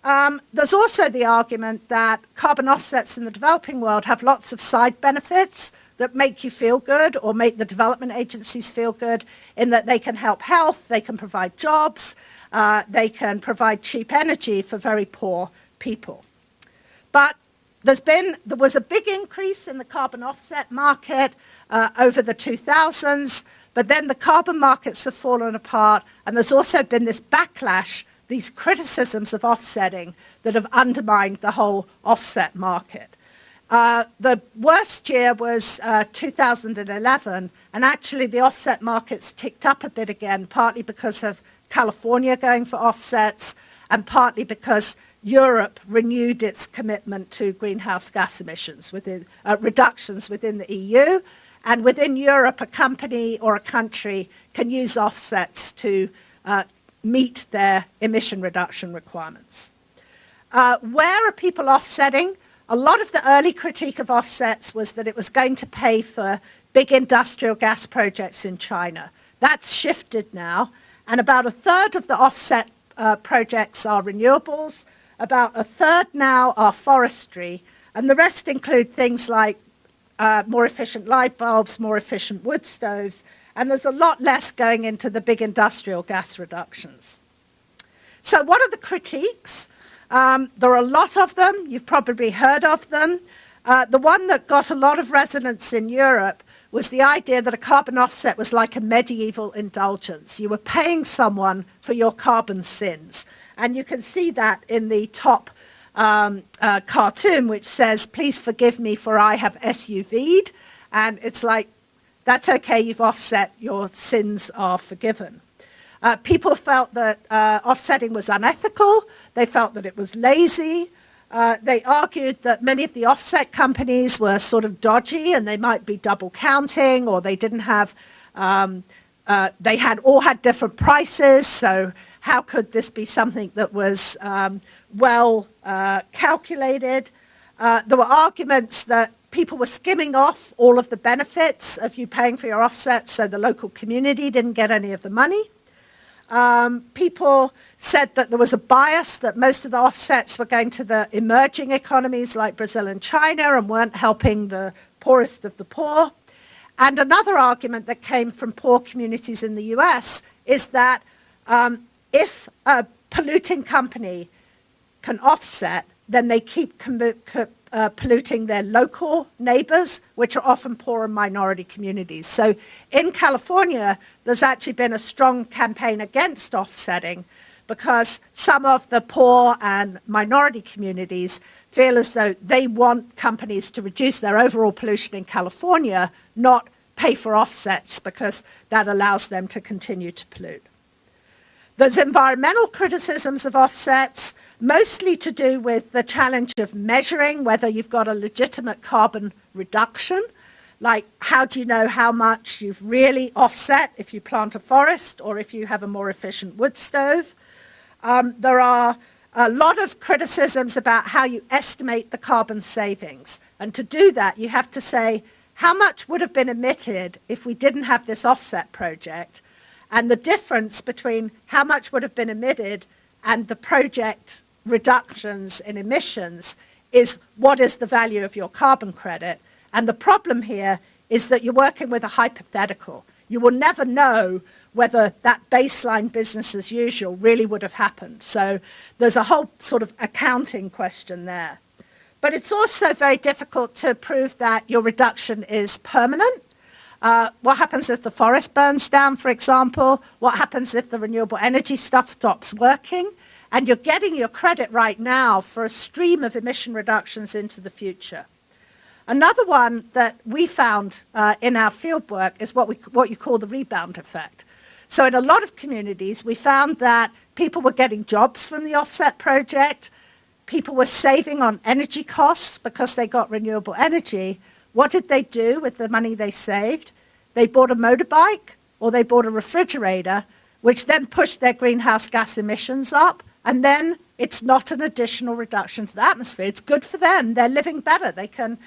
There's also the argument that carbon offsets in the developing world have lots of side benefits that make you feel good or make the development agencies feel good, in that they can help health, they can provide jobs, they can provide cheap energy for very poor people. But there was a big increase in the carbon offset market over the 2000s, but then the carbon markets have fallen apart, and there's also been this backlash, these criticisms of offsetting that have undermined the whole offset market. The worst year was 2011, and actually the offset markets ticked up a bit again, partly because of California going for offsets, and partly because Europe renewed its commitment to greenhouse gas emissions within reductions within the EU. And within Europe, a company or a country can use offsets to meet their emission reduction requirements. Where are people offsetting? A lot of the early critique of offsets was that it was going to pay for big industrial gas projects in China. That's shifted now, and about a third of the offset projects are renewables, about a third now are forestry, and the rest include things like more efficient light bulbs, more efficient wood stoves, and there's a lot less going into the big industrial gas reductions. So what are the critiques? There are a lot of them. You've probably heard of them. The one that got a lot of resonance in Europe was the idea that a carbon offset was like a medieval indulgence. You were paying someone for your carbon sins. And you can see that in the top cartoon, which says, "Please forgive me for I have SUV'd." And it's like, that's okay, you've offset, your sins are forgiven. People felt that offsetting was unethical. They felt that it was lazy. They argued that many of the offset companies were sort of dodgy and they might be double counting, or they didn't have, they had all had different prices. So how could this be something that was well calculated? There were arguments that people were skimming off all of the benefits of you paying for your offsets, so the local community didn't get any of the money. People said that there was a bias, that most of the offsets were going to the emerging economies like Brazil and China and weren't helping the poorest of the poor. And another argument that came from poor communities in the US is that if a polluting company can offset, then they keep polluting their local neighbors, which are often poor and minority communities. So in California, there's actually been a strong campaign against offsetting because some of the poor and minority communities feel as though they want companies to reduce their overall pollution in California, not pay for offsets, because that allows them to continue to pollute. There's environmental criticisms of offsets, mostly to do with the challenge of measuring whether you've got a legitimate carbon reduction. Like, how do you know how much you've really offset if you plant a forest or if you have a more efficient wood stove? There are a lot of criticisms about how you estimate the carbon savings. And to do that, you have to say, how much would have been emitted if we didn't have this offset project? And the difference between how much would have been emitted and the project reductions in emissions is what is the value of your carbon credit. And the problem here is that you're working with a hypothetical. You will never know whether that baseline business as usual really would have happened. So there's a whole sort of accounting question there. But it's also very difficult to prove that your reduction is permanent. What happens if the forest burns down, for example? What happens if the renewable energy stuff stops working? And you're getting your credit right now for a stream of emission reductions into the future. Another one that we found in our fieldwork is what you call the rebound effect. So in a lot of communities, we found that people were getting jobs from the offset project. people were saving on energy costs because they got renewable energy. What did they do with the money they saved? They bought a motorbike or they bought a refrigerator, which then pushed their greenhouse gas emissions up. And then it's not an additional reduction to the atmosphere. It's good for them. They're living better. They can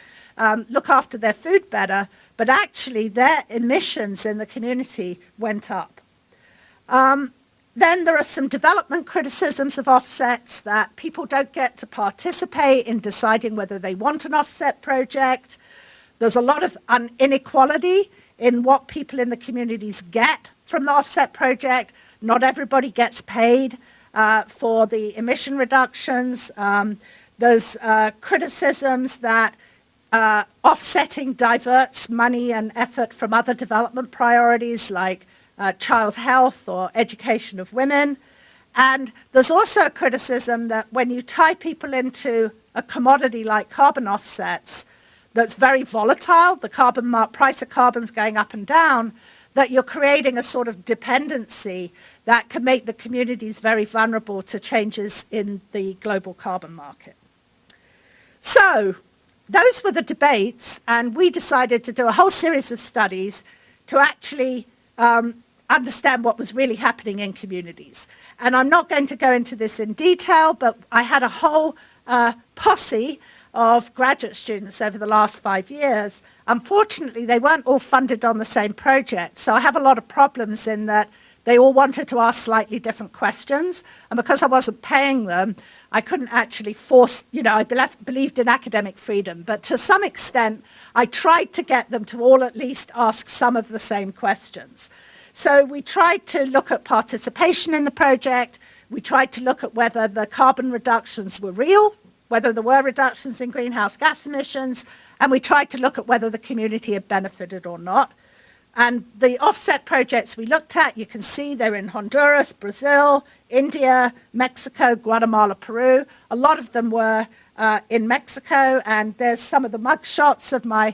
look after their food better. But actually, their emissions in the community went up. Then there are some development criticisms of offsets, that people don't get to participate in deciding whether they want an offset project. There's a lot of inequality in what people in the communities get from the offset project. Not everybody gets paid for the emission reductions. There's criticisms that offsetting diverts money and effort from other development priorities like child health or education of women. And there's also a criticism that when you tie people into a commodity like carbon offsets that's very volatile, the price of carbon's going up and down, that you're creating a sort of dependency that can make the communities very vulnerable to changes in the global carbon market. So those were the debates, and we decided to do a whole series of studies to actually understand what was really happening in communities. And I'm not going to go into this in detail, but I had a whole posse of graduate students over the last 5 years. Unfortunately, they weren't all funded on the same project, so I have a lot of problems in that they all wanted to ask slightly different questions, and because I wasn't paying them, I couldn't actually force, I believed in academic freedom, but to some extent, I tried to get them to all at least ask some of the same questions. So we tried to look at participation in the project, we tried to look at whether the carbon reductions were real, whether there were reductions in greenhouse gas emissions, and we tried to look at whether the community had benefited or not. And the offset projects we looked at, you can see they're in Honduras, Brazil, India, Mexico, Guatemala, Peru. A lot of them were in Mexico, and there's some of the mug shots of my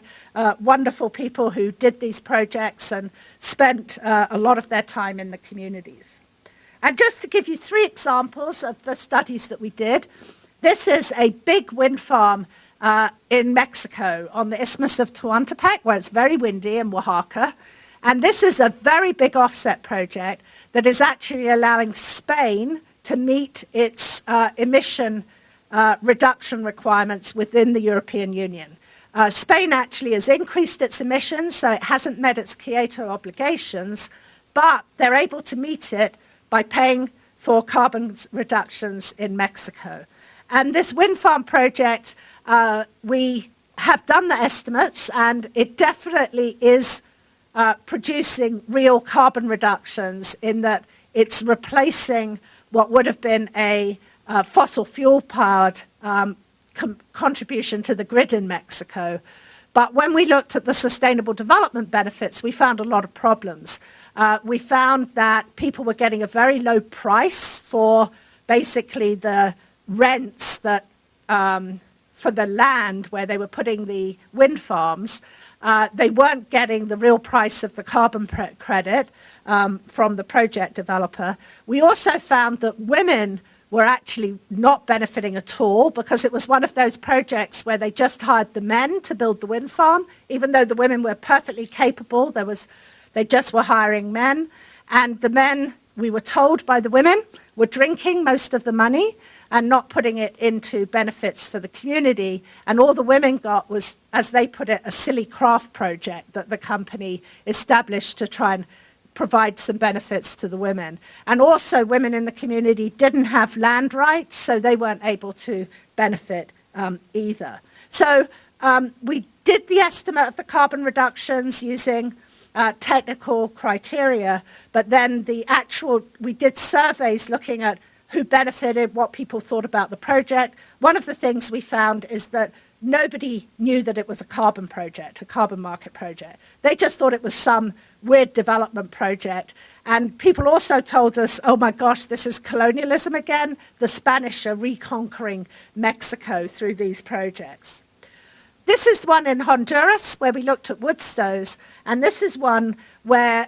wonderful people who did these projects and spent a lot of their time in the communities. And just to give you 3 examples of the studies that we did, this is a big wind farm in Mexico on the Isthmus of Tehuantepec, where it's very windy, in Oaxaca. And this is a very big offset project that is actually allowing Spain to meet its emission reduction requirements within the European Union. Spain actually has increased its emissions, so it hasn't met its Kyoto obligations, but they're able to meet it by paying for carbon reductions in Mexico. And this wind farm project, we have done the estimates, and it definitely is producing real carbon reductions in that it's replacing what would have been a fossil fuel-powered contribution to the grid in Mexico. But when we looked at the sustainable development benefits, we found a lot of problems. We found that people were getting a very low price for basically the rents that for the land where they were putting the wind farms. They weren't getting the real price of the carbon credit from the project developer. We also found that women were actually not benefiting at all, because it was one of those projects where they just hired the men to build the wind farm, even though the women were perfectly capable. They just were hiring men, and the men, we were told by the women, were drinking most of the money and not putting it into benefits for the community. And all the women got was, as they put it, a silly craft project that the company established to try and provide some benefits to the women. And also women in the community didn't have land rights, so they weren't able to benefit either. So we did the estimate of the carbon reductions using technical criteria, but then we did surveys looking at who benefited, what people thought about the project. One of the things we found is that nobody knew that it was a carbon project, a carbon market project. They just thought it was some weird development project. And people also told us, oh my gosh, this is colonialism again. The Spanish are reconquering Mexico through these projects. This is one in Honduras where we looked at wood stoves, and this is one where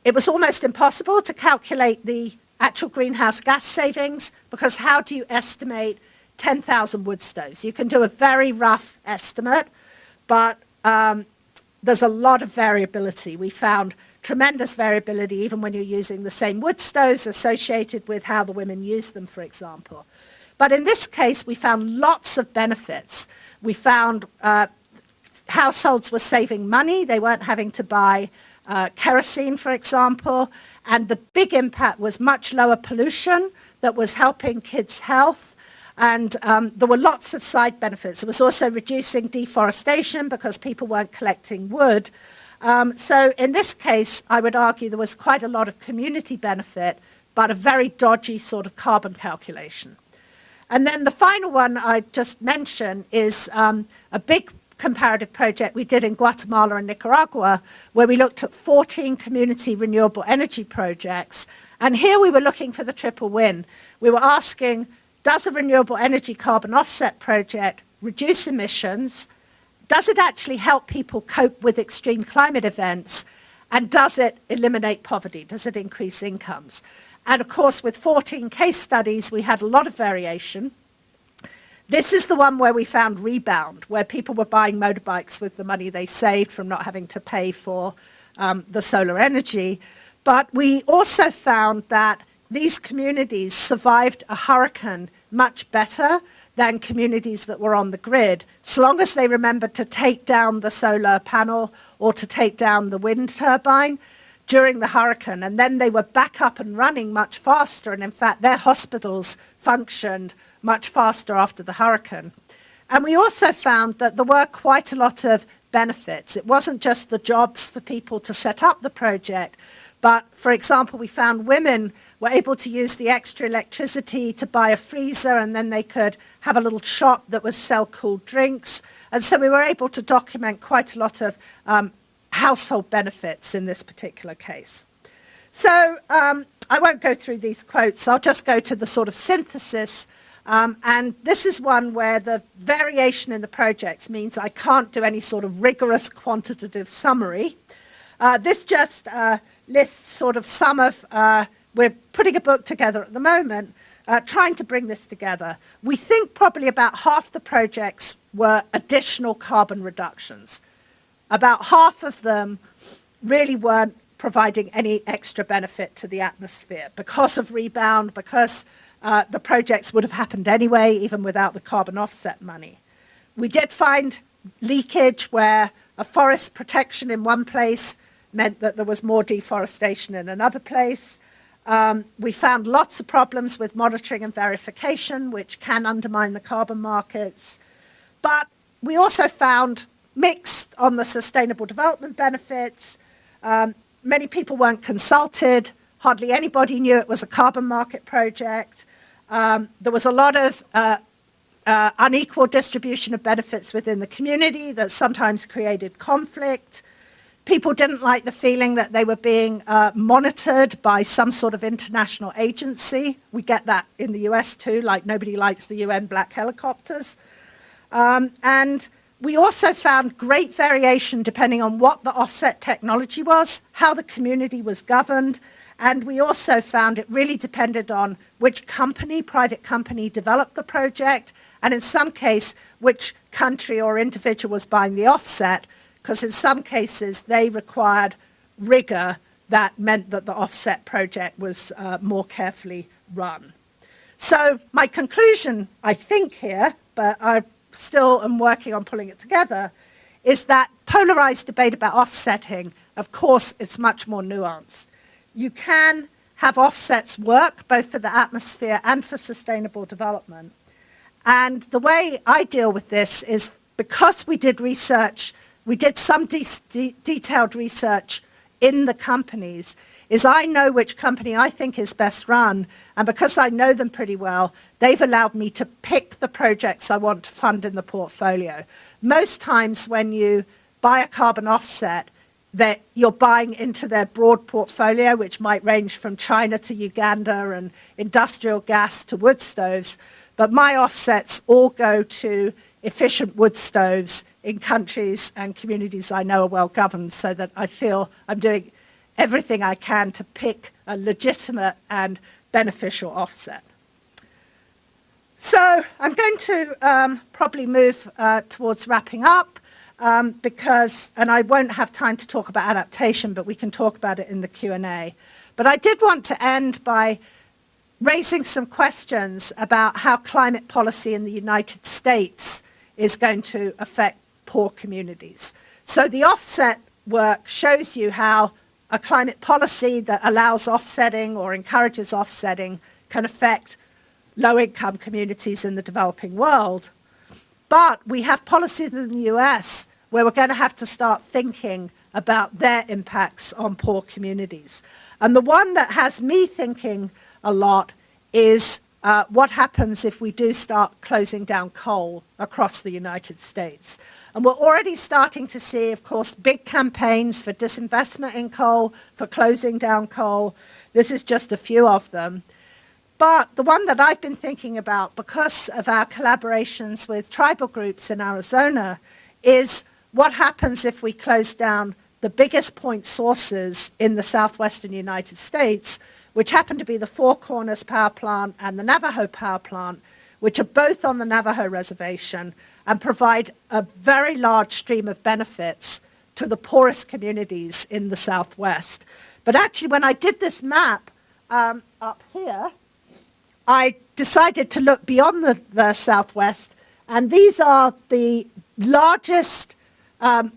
it was almost impossible to calculate the actual greenhouse gas savings, because how do you estimate 10,000 wood stoves. You can do a very rough estimate, but there's a lot of variability. We found tremendous variability even when you're using the same wood stoves associated with how the women use them, for example. But in this case, we found lots of benefits. We found households were saving money. They weren't having to buy kerosene, for example. And the big impact was much lower pollution that was helping kids' health. And there were lots of side benefits. It was also reducing deforestation because people weren't collecting wood. So in this case, I would argue there was quite a lot of community benefit, but a very dodgy sort of carbon calculation. And then the final one I just mentioned is a big comparative project we did in Guatemala and Nicaragua, where we looked at 14 community renewable energy projects. And here we were looking for the triple win. We were asking, does a renewable energy carbon offset project reduce emissions? Does it actually help people cope with extreme climate events? And does it eliminate poverty? Does it increase incomes? And of course, with 14 case studies, we had a lot of variation. This is the one where we found Rebound, where people were buying motorbikes with the money they saved from not having to pay for the solar energy. But we also found that these communities survived a hurricane much better than communities that were on the grid, so long as they remembered to take down the solar panel or to take down the wind turbine during the hurricane. And then they were back up and running much faster. And in fact, their hospitals functioned much faster after the hurricane. And we also found that there were quite a lot of benefits. It wasn't just the jobs for people to set up the project, but for example, we found women were able to use the extra electricity to buy a freezer, and then they could have a little shop that would sell cool drinks. And so we were able to document quite a lot of household benefits in this particular case. So I won't go through these quotes. I'll just go to the sort of synthesis. And this is one where the variation in the projects means I can't do any sort of rigorous quantitative summary. This just lists sort of some of, we're putting a book together at the moment, trying to bring this together. We think probably about half the projects were additional carbon reductions. About half of them really weren't providing any extra benefit to the atmosphere because of Rebound, because the projects would have happened anyway, even without the carbon offset money. We did find leakage where a forest protection in one place meant that there was more deforestation in another place. We found lots of problems with monitoring and verification, which can undermine the carbon markets. But we also found mixed on the sustainable development benefits. Many people weren't consulted. Hardly anybody knew it was a carbon market project. There was a lot of unequal distribution of benefits within the community that sometimes created conflict. People didn't like the feeling that they were being monitored by some sort of international agency. We get that in the US too, like nobody likes the UN black helicopters. And we also found great variation depending on what the offset technology was, how the community was governed, and we also found it really depended on which company, private company, developed the project, and in some case, which country or individual was buying the offset, because in some cases, they required rigor that meant that the offset project was more carefully run. So my conclusion, I think here, but I still am working on pulling it together, is that polarized debate about offsetting, of course, it's much more nuanced. You can have offsets work both for the atmosphere and for sustainable development. And the way I deal with this is because we did research, we did some detailed research in the companies, is I know which company I think is best run, and because I know them pretty well, they've allowed me to pick the projects I want to fund in the portfolio. Most times when you buy a carbon offset, that you're buying into their broad portfolio, which might range from China to Uganda and industrial gas to wood stoves. But my offsets all go to efficient wood stoves in countries and communities I know are well governed, so that I feel I'm doing everything I can to pick a legitimate and beneficial offset. So I'm going to probably move towards wrapping up and I won't have time to talk about adaptation, but we can talk about it in the Q&A. But I did want to end by raising some questions about how climate policy in the United States is going to affect poor communities. So the offset work shows you how a climate policy that allows offsetting or encourages offsetting can affect low-income communities in the developing world. But we have policies in the US where we're going to have to start thinking about their impacts on poor communities. And the one that has me thinking a lot is what happens if we do start closing down coal across the United States. And we're already starting to see, of course, big campaigns for disinvestment in coal, for closing down coal. This is just a few of them. But the one that I've been thinking about, because of our collaborations with tribal groups in Arizona, is what happens if we close down the biggest point sources in the southwestern United States, which happen to be the Four Corners Power Plant and the Navajo Power Plant, which are both on the Navajo Reservation and provide a very large stream of benefits to the poorest communities in the Southwest. But actually, when I did this map up here, I decided to look beyond the Southwest, and these are the largest 5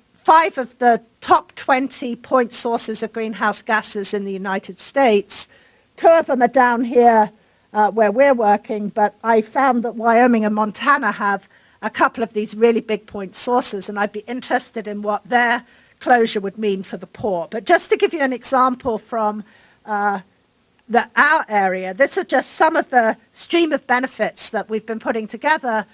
of the top 20 point sources of greenhouse gases in the United States. 2 of them are down here where we're working, but I found that Wyoming and Montana have a couple of these really big point sources, and I'd be interested in what their closure would mean for the poor. But just to give you an example from our area, this is just some of the stream of benefits that we've been putting together,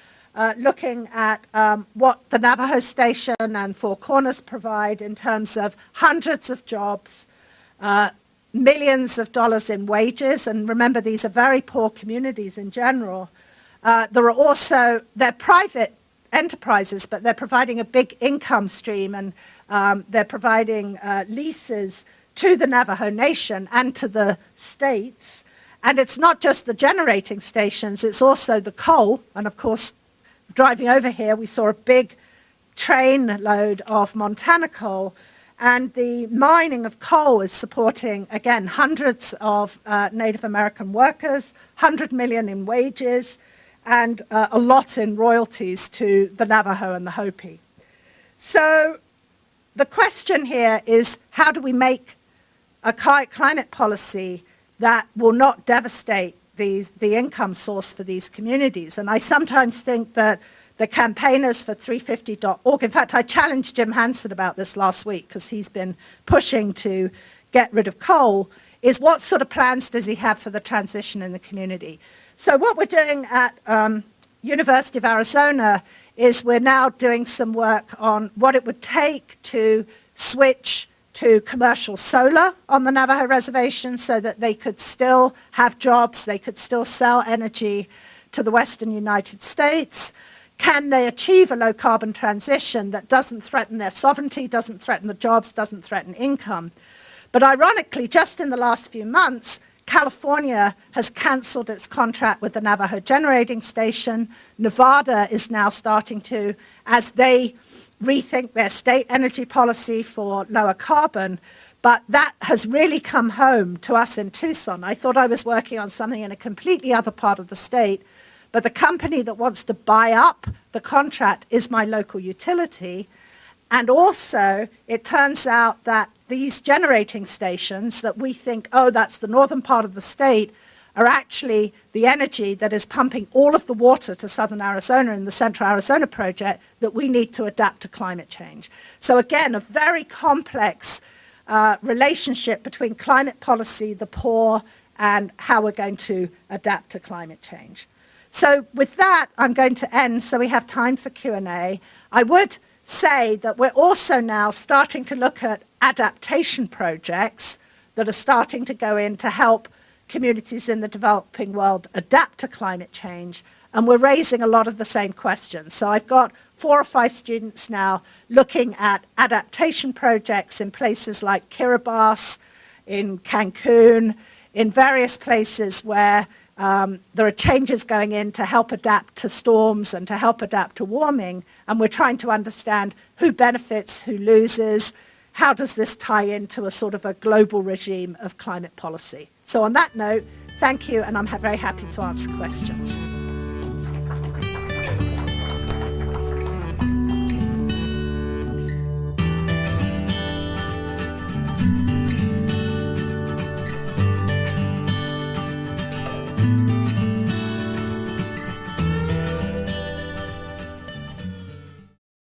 looking at what the Navajo Station and Four Corners provide in terms of hundreds of jobs, millions of dollars in wages, and remember, these are very poor communities in general. They're private enterprises, but they're providing a big income stream, and they're providing leases to the Navajo Nation and to the states. And it's not just the generating stations, it's also the coal. And of course, driving over here, we saw a big train load of Montana coal. And the mining of coal is supporting, again, hundreds of Native American workers, 100 million in wages, and a lot in royalties to the Navajo and the Hopi. So the question here is, how do we make a climate policy that will not devastate the income source for these communities? And I sometimes think that the campaigners for 350.org, in fact, I challenged Jim Hansen about this last week because he's been pushing to get rid of coal, is what sort of plans does he have for the transition in the community? So what we're doing at University of Arizona is we're now doing some work on what it would take to switch to commercial solar on the Navajo Reservation so that they could still have jobs, they could still sell energy to the Western United States. Can they achieve a low-carbon transition that doesn't threaten their sovereignty, doesn't threaten the jobs, doesn't threaten income? But ironically, just in the last few months, California has canceled its contract with the Navajo Generating Station. Nevada is now starting to, as they rethink their state energy policy for lower carbon. But that has really come home to us in Tucson. I thought I was working on something in a completely other part of the state, but the company that wants to buy up the contract is my local utility. And also, it turns out that these generating stations that we think, oh, that's the northern part of the state, are actually the energy that is pumping all of the water to southern Arizona in the Central Arizona project that we need to adapt to climate change. So again, a very complex relationship between climate policy, the poor, and how we're going to adapt to climate change. So with that, I'm going to end so we have time for Q&A. I would say that we're also now starting to look at adaptation projects that are starting to go in to help communities in the developing world adapt to climate change, and we're raising a lot of the same questions. So I've got 4 or 5 students now looking at adaptation projects in places like Kiribati, in Cancun, in various places where There are changes going in to help adapt to storms and to help adapt to warming, and we're trying to understand who benefits, who loses, how does this tie into a sort of a global regime of climate policy. So on that note, thank you, and I'm very happy to answer questions.